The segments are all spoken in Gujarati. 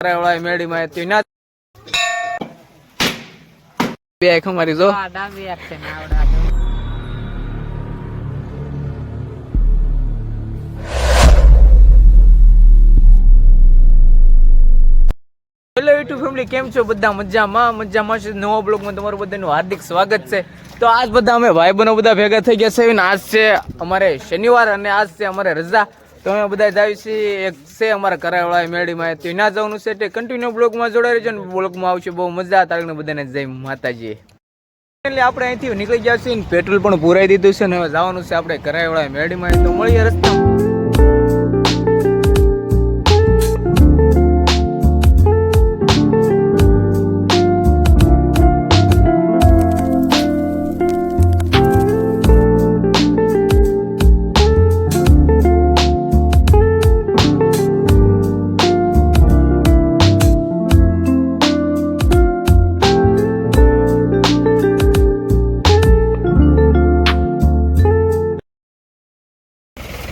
વાળા મેડી માં હતી ના બે આંખ મારી જો ડાબી આંખ છે નાવડા હેલો યુટ્યુબ ફેમિલી, કેમ છો બધા? મજામાં છે. નવા બ્લોગમાં તમારું બધાનું હાર્દિક સ્વાગત છે. તો આજ બધા અમે ભાઈ બહેનો બધા ભેગા થઈ ગયા છે અને આજ છે અમારે શનિવાર અને આજ છે અમારે રજા. તો અમે બધા જાય છીએ એક છે અમારા કરાવાળા મેડીમાં તો ના જવાનું છે તે કન્ટિન્યુ બ્લોગમાં જોડાઈ રહેજો ને બ્લોગમાં આવશે બહુ મજા. તારને બધાને જય માતાજી. એટલે આપણે અહીંથી નીકળી ગયા છીએ, પેટ્રોલ પણ પુરાઈ દીધું છે ને હવે જવાનું છે આપણે કરાવાળા મેડીમાં. તો મળીએ રસ્તા.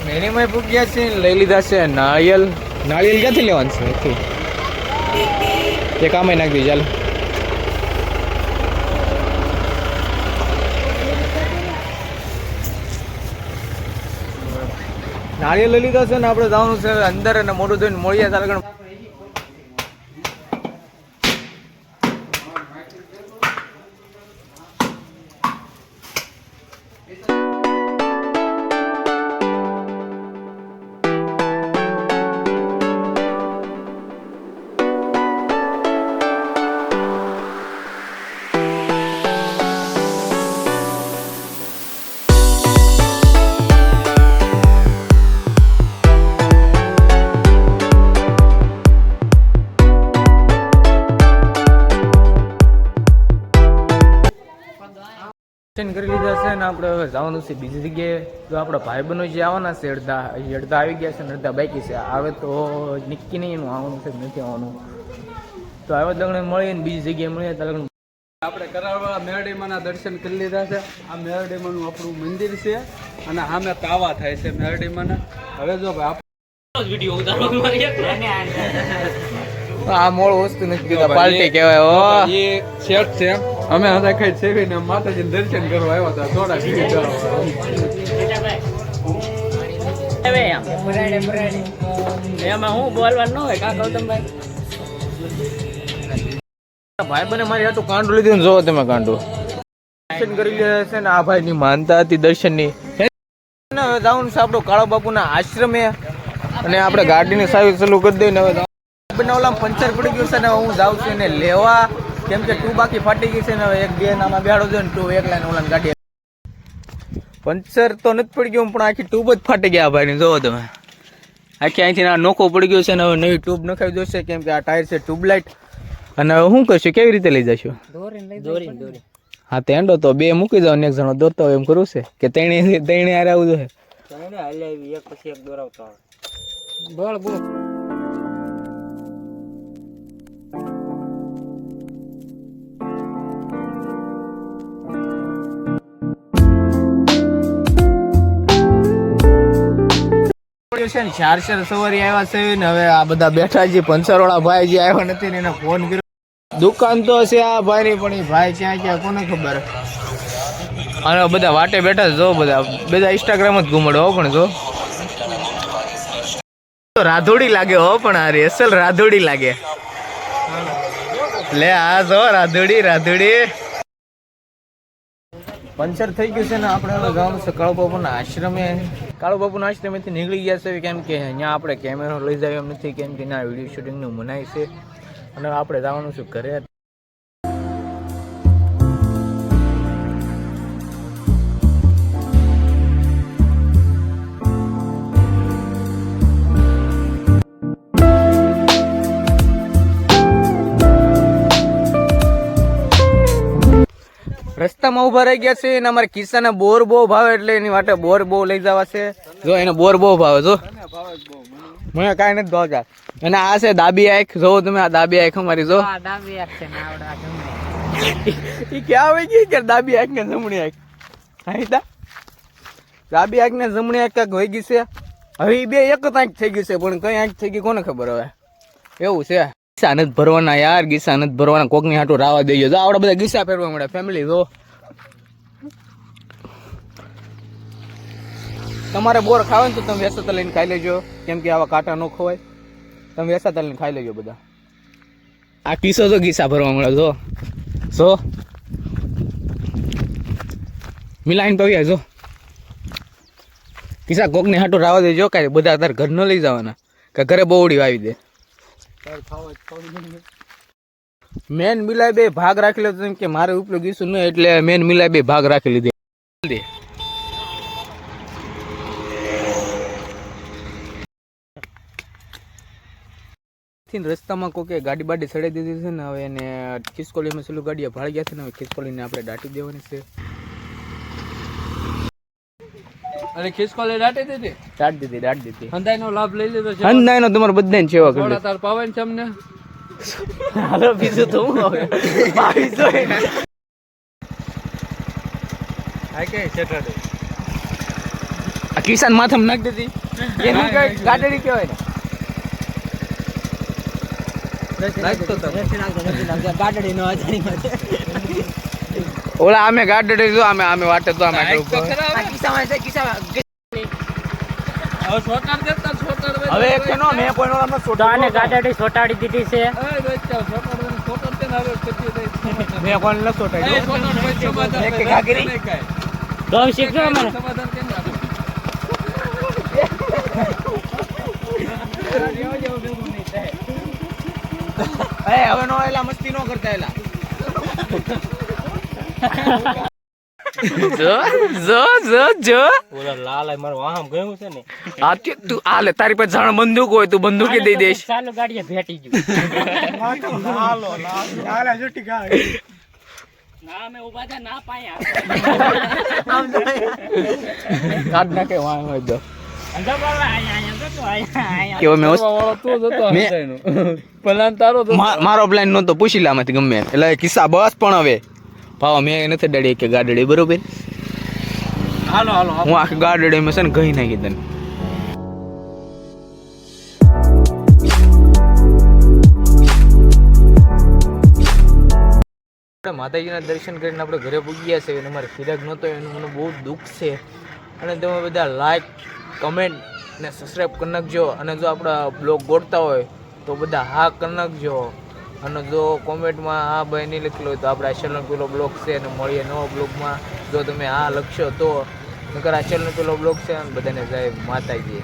મેડીમાં પૂગ્યા છે, લઈ લીધા છે નાળિયેર. નાળિયેર ક્યાંથી લેવાનું છે? એ કામે નાખી ચાલ. નાળિયેર લઈ લીધા છે ને આપણે જવાનું છે અંદર અને મોઢું ધોઈને મળીએ તારગણ. કરી લીધા છે ને આપણે હવે જવાનું છે બીજી જગ્યાએ. તો આપણા ભાઈ બહેનો જે આવવાના છે અડધા આવી ગયા છે ને અડધા બાકી છે. આવે તો નક્કી નહીં એનું આવવાનું છે નથી આવવાનું. તો આવે લગ્ન મળીએ ને બીજી જગ્યાએ મળીએ તો લગ્ન. આપણે કરારવાળા મેરડીમાના દર્શન કરી લીધા છે. આ મેરડીમાનું આપણું મંદિર છે અને આમે તાવા થાય છે મેરડીમાના. હવે જો ભાઈ આ મોળ વસ્તુ નથી કીધા પાર્ટી કહેવાય. એ સેટ છે. અમે હતા કઈ સેવીને માતાજીને દર્શન કરવા આવ્યા હતા. થોડા એમાં હું બોલવાનું ન હોય કા ગૌતમભાઈ. ભાઈ બને મારી હાટું કાંડું લીધું ને જોવો તમે કાંડું. દર્શન કરી લીધા છે ને આ ભાઈ ની માનતા હતી દર્શનની. જવાનું છે આપણું કાળો બાપુના આશ્રમે અને આપણે ગાડીની સર્વિસ ચાલુ કરી દઈએ ને હવે ઓલા પંચર પડી ગયું છે ને હું જાઉં છું એને લેવા. કેમ કે ટુ બાકી ફાટી ગઈ છે ને હવે એક બે નામાં બેહાડો છે ને ટુ એકલા ને ઓલા ગાડી પંચર તો નથી પડી ગયું પણ આખી ટ્યુબ જ ફાટી ગયા ભાઈ ની. જોવો તમે આખી અહીંથી આ નોખો પડી ગયો છે ને હવે નવી ટ્યુબ નખાવી જોશે. કેમ કે આ ટાયર છે ટ્યુબલાઇટ. અને હવે શું કરશું? કેવી રીતે લઈ જશું? દોરી હા તે એંડો તો બે મૂકી જાવ ને એક જણો દોરતો હોય એમ કરવું છે કે તેણે હારે આવું જોઈએ. એક પછી એક દોરાવતો બોલ બોલ. ચાર સવારી આવ્યા છે ને હવે આ બધા બેઠા છે. પંચર વાળા ભાઈ જે આવ્યા નથી ને એને ફોન કર્યો. દુકાન તો છે આ ભાઈ ની પણ એ ભાઈ ક્યાં કોને ખબર. અને બધા વાટે બેઠા જો બધા ઇન્સ્ટાગ્રામ જ ઘુમડો હો. પણ જો રાધોડી લાગે હો. પણ આ રેસલ રાધોડી લાગે. લે આ જો રાધોડી પંચર થઈ ગયું છે ને આપણે હવે જવાનું છે કાળુ બાપુના આશ્રમે. કાળુ બાપુના આશ્રમેથી નીકળી ગયા છે કેમ કે અહીંયા આપણે કેમેરો લઈ જાય એમ નથી. કેમ કે ના વિડીયો શૂટિંગનું મનાય છે અને આપણે જવાનું છે ઘરે. રસ્તામાં ઉભા રહી ગયા છે અને અમારે કિસ્સાને બોર બહુ ભાવે એટલે એની માટે બોર બહુ લઈ જવા છે. જો એને બોર બહુ ભાવે. જો મને કાંઈ નથી ભાવતા. અને આ છે દાબી આંખ. જોવો તમે આ દાબી આંખ અમારી. જો ડાબી આંખ છે નાવડા એ ક્યાં હોય ગઈ કે દાબી આંખ ને જમણી આંખ. હા ડાબી આંખ ને જમણી આંખ કાંઈક વહી ગઈ છે. હવે એ બે એક જ આંખ થઈ ગઈ છે પણ કઈ આંખ થઈ ગઈ કોને ખબર હવે. એવું છે. ગીસા નથી ભરવાના યાર, ગીસા નથી ભરવાના, કોકની હાટું રાવા દેજો. જો આવડા બધા ગીસા ફેરવા મળે ફેમિલી. જો તમારે બોર ખાવે ને તો તમે વેસાતા લઈને ખાઈ લેજો, કેમ કે આવા કાંટા ન ખવાય. તમે વેસાતા લઈને ખાઈ લેજો બધા. આ કિસ્સો તો ગીસા ભરવા મળે. જો મિલાઈન પવ્યા જો કિસ્સા કોકને હાટું રાવા દેજો. કાંઈ બધા તાર ઘર ન લઈ જવાના કે ઘરે બોવડી વાવી દે. મેન મિલાય બે ભાગ રાખી લે કે મારે ઉપયોગ ગીસું નહીં, એટલે મેન મિલાય બે ભાગ રાખી લીધે. રસ્તામાં કોકે ગાડી બાડી સડાઈ દીધી છે ને, હવે એને ખિસકોલીમાં છેલ્લું ગાડીએ ભાળી ગયા છે ને, હવે ખિસકોલીને આપણે દાટી દેવાની છે. અરે ખિસકોલી દાટી દીધી, દાટી દીધી. હંધાઈનો લાભ લઈ લીધો છે. હંધાઈનો તમારે બધાને સેવા કરી થોડા તાર પાવે છે અમને. હાલો બીજું તો હું હવે પાવી જોઈએ ને. આ કે સેટરડે આ કિસાન માથામાં નાખી દીધી, એનું કઈ ગાડી કહેવાય ને. ઓલા અમે ગાડી જો અમે વાટે તો અમે હવે કેનો મેં કોઈ નો સોટાને ગાડી સોટાડી દીધી છે. મેં કોઈ ન સોટાડી એક ગાગરી તો શીખજો અમારે. હવે નો એલા મસ્તી નો કરતા એલા. જો ઓલા લાલ મારો વાહમ ગયું છે ને. આ તું આલે તારી પાસે જાણ બંદૂક હોય તું બંદૂકી દઈ દેશ. ચાલુ ગાડીએ ભેટી ગયું. ના મે ઉભા થા ના પાયા. કાઢ નાખે વાહ હોય તો અંદર બોલા આયા તો આયા. કેવો મેં વાળો તો જતો હંધાઈનો પ્લાન તારો તો. મારો પ્લાન નતો પૂછી લામાંથી ગમે એટલે કિસ્સા બસ. પણ હવે ભાવ મેં નથી ડડી કે ગાડી બરોબર. હાલો હું આખી ગાડી માં છે ને ગઈ નાખી તને. માતાજીના દર્શન કરીને આપણે ઘરે પૂગ્યા છે અને અમારે ફિરાક નહોતો એનું મને બહુ દુઃખ છે. અને તમે બધા લાઈક કમેન્ટ ને સબસ્ક્રાઈબ કરી નાખજો. અને જો આપણા બ્લોગ ગોળતા હોય તો બધા હા કરી નાખજો. અને જો કોમેન્ટમાં હા ભાઈ નહીં લખેલું હોય તો આપણે આ ચેનલ પેલો બ્લોગ છે અને મળીએ નવા બ્લોગમાં. જો તમે હા લખશો તો નકર આ ચેનલ પેલો બ્લોગ છે અને બધાને જય માતાજી.